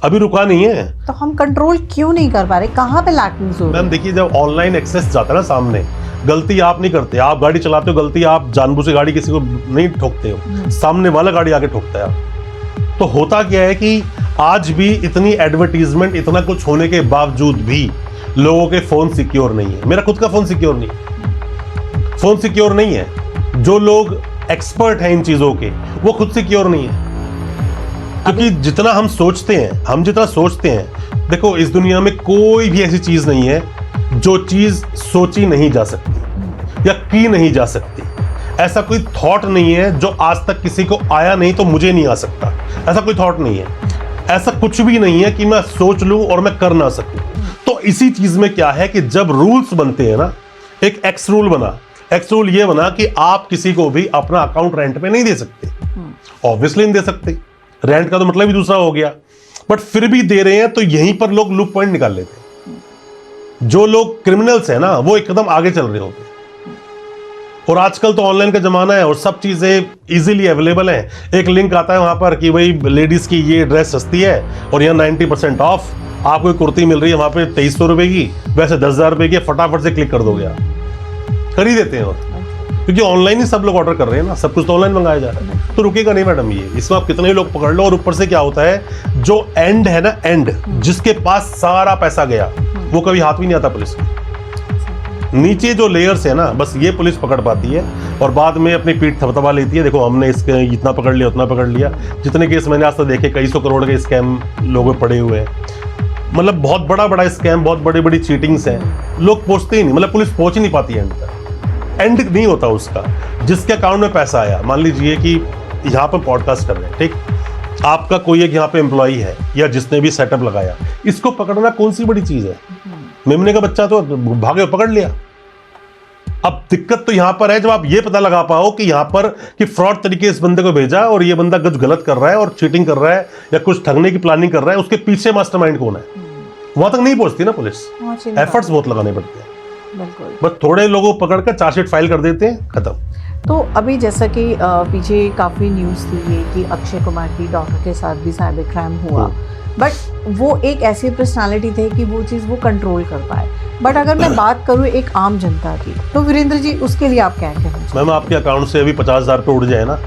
अभी रुका नहीं है। तो हम कंट्रोल क्यों नहीं कर पा रहे, कहाँ पे लैकिंग हो रही है? मैम देखिए, जब ऑनलाइन एक्सेस जाता है ना सामने, गलती आप नहीं करते, आप गाड़ी चलाते हो, गलती आप जानबूझ के गाड़ी किसी को नहीं ठोकते हो, सामने वाला गाड़ी आके ठोकता है आप। तो होता क्या है कि आज भी इतनी एडवर्टीजमेंट, इतना कुछ होने के बावजूद भी लोगों के फोन सिक्योर नहीं है। मेरा खुद का फोन सिक्योर नहीं, फोन सिक्योर नहीं है। जो लोग एक्सपर्ट हैं इन चीजों के, वो खुद सिक्योर नहीं है। क्योंकि जितना हम सोचते हैं, देखो इस दुनिया में कोई भी ऐसी चीज नहीं है जो चीज सोची नहीं जा सकती या की नहीं जा सकती। ऐसा कोई थॉट नहीं है जो आज तक किसी को आया नहीं तो मुझे नहीं आ सकता, ऐसा कोई थॉट नहीं है। ऐसा कुछ भी नहीं है कि मैं सोच लूं और मैं कर ना सकूं। तो इसी चीज में क्या है कि जब रूल्स बनते हैं ना, एक एक्स रूल बना, एक्स रूल ये बना कि आप किसी को भी अपना अकाउंट रेंट पे नहीं दे सकते। ऑब्वियसली नहीं दे सकते, रेंट का तो मतलब ही दूसरा हो गया, बट फिर भी दे रहे हैं तो यहीं पर लोग लूप पॉइंट निकाल लेते हैं। जो लोग क्रिमिनल्स हैं ना, वो एक कदम आगे चल रहे होते हैं। और आजकल तो ऑनलाइन का जमाना है और सब चीजें इजीली अवेलेबल हैं। एक लिंक आता है वहां पर कि भाई लेडीज की ये ड्रेस सस्ती है और यहाँ 90% ऑफ, आपको एक कुर्ती मिल रही है वहां पे 2300 रुपए की, वैसे 10,000 रुपए की, फटाफट से क्लिक कर दोगे आप, कर ही देते हैं। और क्योंकि ऑनलाइन ही सब लोग ऑर्डर कर रहे हैं ना, सब कुछ तो ऑनलाइन मंगाया जा रहा है, तो रुकेगा नहीं मैडम ये। इसमें आप कितने लोग पकड़ लो। और ऊपर से क्या होता है, जो एंड है ना, एंड जिसके पास सारा पैसा गया, वो कभी हाथ भी नहीं आता पुलिस को। नीचे जो लेयर्स है ना, बस ये पुलिस पकड़ पाती है और बाद में अपनी पीठ थपथपा लेती है, देखो हमने इसके इतना पकड़ लिया, उतना पकड़ लिया। जितने केस मैंने आज तक देखे, कई सौ करोड़ के स्कैम लोग पड़े हुए हैं। मतलब बहुत बड़ा स्कैम, बहुत बड़ी बड़ी चीटिंग्स हैं, लोग पहुंचते ही नहीं, मतलब पुलिस पहुंच ही नहीं पाती एंड तक। एंड नहीं होता उसका। जिसके अकाउंट में पैसा आया, मान लीजिए कि यहाँ पर पॉडकास्ट कर रहे हैं, ठीक, आपका कोई एक यहाँ पे एम्प्लॉई है या जिसने भी सेटअप लगाया, इसको पकड़ना कौन सी बड़ी चीज है? मेमने का बच्चा तो भागे पकड़ लिया। अब दिक्कत तो यहां पर है जब आप ये पता लगा पाओ कि यहां पर कि फ्रॉड तरीके इस बंदे को भेजा और ये बंदा कुछ गलत कर रहा है और चीटिंग कर रहा है या कुछ ठगने की प्लानिंग कर रहा है, उसके पीछे मास्टरमाइंड कौन है, वहां तक नहीं पहुंचती ना पुलिस। एफर्ट्स बहुत लगाने पड़ते हैं। बस थोड़े लोगों को पकड़ कर चार्जशीट फाइल कर देते हैं, खत्म। तो अभी जैसा कि पीछे काफ़ी न्यूज़ थी ये कि अक्षय कुमार की डॉटर के साथ भी साइबर क्राइम हुआ, बट वो एक ऐसी पर्सनालिटी थे कि वो चीज़ वो कंट्रोल कर पाए। बट अगर मैं बात करूँ एक आम जनता की, तो वीरेंद्र जी उसके लिए आप क्या कहना चाहेंगे? मैम आपके अकाउंट से अभी 50,000 रुपये उड़ जाए ना,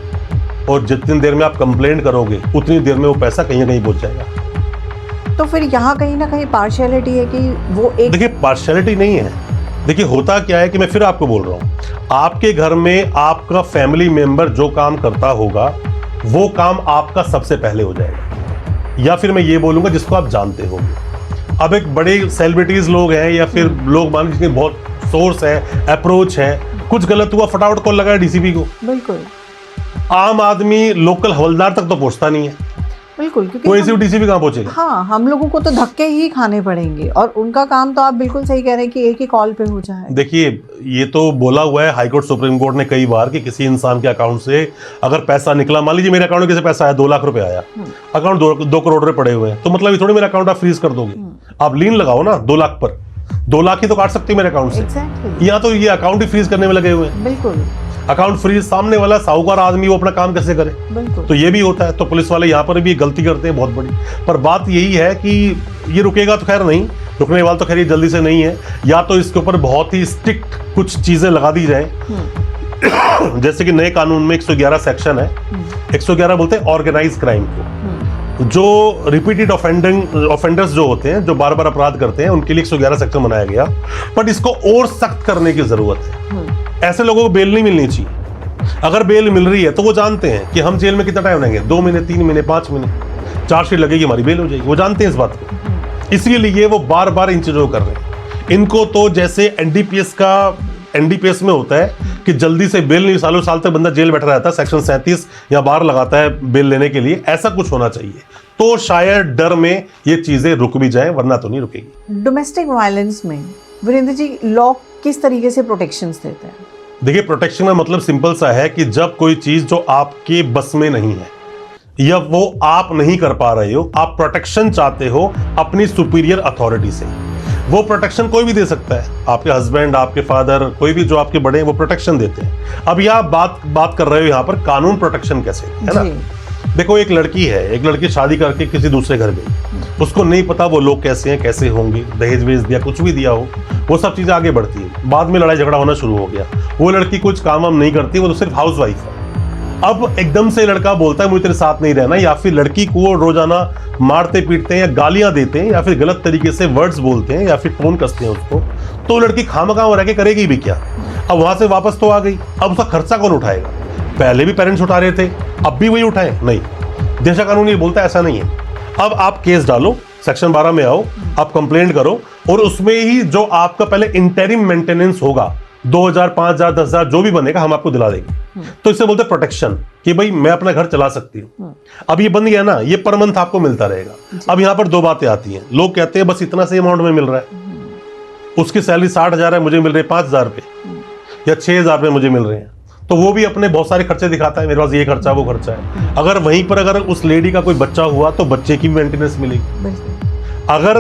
और जितनी देर में आप कंप्लेंट करोगे उतनी देर में वो पैसा कहीं ना कहीं पहुंच जाएगा। तो फिर यहाँ कहीं ना कहीं पार्शियलिटी है कि वो एक, देखिए पार्शियलिटी नहीं है। देखिए होता क्या है कि मैं फिर आपको बोल रहा हूँ, आपके घर में आपका फैमिली मेंबर जो काम करता होगा वो काम आपका सबसे पहले हो जाएगा, या फिर मैं ये बोलूंगा जिसको आप जानते होंगे। अब एक बड़े सेलिब्रिटीज लोग हैं या फिर लोग मान लीजिए बहुत सोर्स है, अप्रोच है, कुछ गलत हुआ फटाफट कॉल लगाया डीसीपी को। बिल्कुल आम आदमी लोकल हवलदार तक तो पहुंचता नहीं है, बिल्कुल, क्योंकि कोई डीसीपी कहाँ पहुंचेगा? हाँ, हम लोगों को तो धक्के ही खाने पड़ेंगे और उनका काम तो आप बिल्कुल सही कह रहे हैं कि एक ही कॉल पे हो जाए। देखिए ये तो बोला हुआ है हाईकोर्ट सुप्रीम कोर्ट ने कई बार कि किसी इंसान के अकाउंट से अगर पैसा निकला, मान लीजिए मेरे अकाउंट में किसी पैसा आया 2 लाख रुपए आया, अकाउंट 2 करोड़ रुपए पड़े हुए हैं, तो मतलब ये थोड़ी मेरा अकाउंट आप फ्रीज कर दोगे। आप लीन लगाओ ना 2 लाख पर, 2 लाख ही तो काट सकते हो मेरे अकाउंट से। यहाँ तो ये अकाउंट ही फ्रीज करने में लगे हुए हैं। बिल्कुल, अकाउंट फ्रीज, सामने वाला साहूकार आदमी वो अपना काम कैसे करे? तो ये भी होता है। तो पुलिस वाले यहाँ पर भी गलती करते हैं बहुत बड़ी। पर बात यही है कि ये रुकेगा तो खैर नहीं, रुकने वाला तो खैर ये जल्दी से नहीं है। या तो इसके ऊपर बहुत ही स्ट्रिक्ट कुछ चीजें लगा दी जाए, जैसे कि नए कानून में 111 सेक्शन है, 111 बोलते हैं ऑर्गेनाइज क्राइम को। जो रिपीटेड ऑफेंडर्स जो होते हैं, जो बार बार अपराध करते हैं, उनके लिए 111 सेक्शन बनाया गया। बट इसको और सख्त करने की जरूरत है। ऐसे लोगों को बेल नहीं मिलनी चाहिए। अगर बेल मिल रही है तो वो जानते हैं कि हम जेल में कितना टाइम रहेंगे, 2 महीने, 3 महीने, 5 महीने, चार्जशीट लगेगी, हमारी बेल हो जाएगी। वो जानते हैं इस बात को, इसलिए वो बार बार इन चीजों को कर रहे हैं। इनको तो जैसे एनडीपीएस में होता है कि जल्दी से बेल नहीं, सालों साल तक बंदा जेल बैठा रहता है, सेक्शन 37 या बाहर लगाता है बेल लेने के लिए, ऐसा कुछ होना चाहिए। तो शायद डर में ये चीजें रुक भी जाए, वरना तो नहीं रुकेगी। डोमेस्टिक वायलेंस में वीरेंद्र जी लॉ किस तरीके से प्रोटेक्शंस देते हैं? देखिए प्रोटेक्शन का मतलब सिंपल सा है कि जब कोई चीज जो आपके बस में नहीं है या वो आप नहीं कर पा रहे हो, आप प्रोटेक्शन चाहते हो अपनी सुपीरियर अथॉरिटी से, वो प्रोटेक्शन कोई भी दे सकता है। आपके हस्बैंड, आपके फादर, कोई भी जो आपके बड़े हैं वो प्रोटेक्शन देते हैं। अब यह बात कर रहे हो यहाँ पर कानून प्रोटेक्शन कैसे, है ना? देखो एक लड़की शादी करके किसी दूसरे घर गई, उसको नहीं पता वो लोग कैसे हैं, कैसे होंगे, दहेज वेज दिया, कुछ भी दिया हो, वो सब चीज़ें आगे बढ़ती है। बाद में लड़ाई झगड़ा होना शुरू हो गया, वो लड़की कुछ काम वाम नहीं करती, वो तो सिर्फ हाउस वाइफ है। अब एकदम से लड़का बोलता है मुझे तेरे साथ नहीं रहना, या फिर लड़की को रोजाना मारते पीटते हैं या गालियां देते हैं या फिर गलत तरीके से वर्ड्स बोलते हैं या फिर टोन कसते हैं उसको, तो लड़की खामखा रह के करेगी भी क्या। अब वहां से वापस तो आ गई, अब उसका खर्चा कौन उठाएगा? पहले भी पेरेंट्स उठा रहे थे, अब भी वही उठाए? नहीं, देश का कानून ये बोलता है ऐसा नहीं है। अब आप केस डालो, सेक्शन 12 में आओ, आप कंप्लेंट करो, और उसमें ही जो आपका पहले इंटरिम मेंटेनेंस होगा 2000, 5000, 10,000 जो भी बनेगा हम आपको दिला देंगे। तो इससे बोलते हैं प्रोटेक्शन, कि भाई मैं अपना घर चला सकती हूँ। अब ये बन गया ना, ये पर मंथ आपको मिलता रहेगा। अब यहाँ पर दो बातें आती हैं, लोग कहते हैं बस इतना से अमाउंट में मिल रहा है, उसकी सैलरी 60,000 है, मुझे मिल रही है 5,000 रुपये या 6,000 रुपये मुझे मिल रहे हैं, तो वो भी अपने बहुत सारे खर्चे दिखाता है, मेरे पास ये खर्चा वो खर्चा है। अगर वहीं पर अगर उस लेडी का कोई बच्चा हुआ तो बच्चे की भी मेंटेनेंस मिलेगी। अगर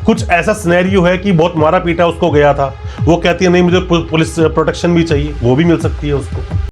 कुछ ऐसा सिनेरियो है कि बहुत मारा पीटा उसको गया था, वो कहती है नहीं मुझे पुलिस प्रोटेक्शन भी चाहिए, वो भी मिल सकती है उसको।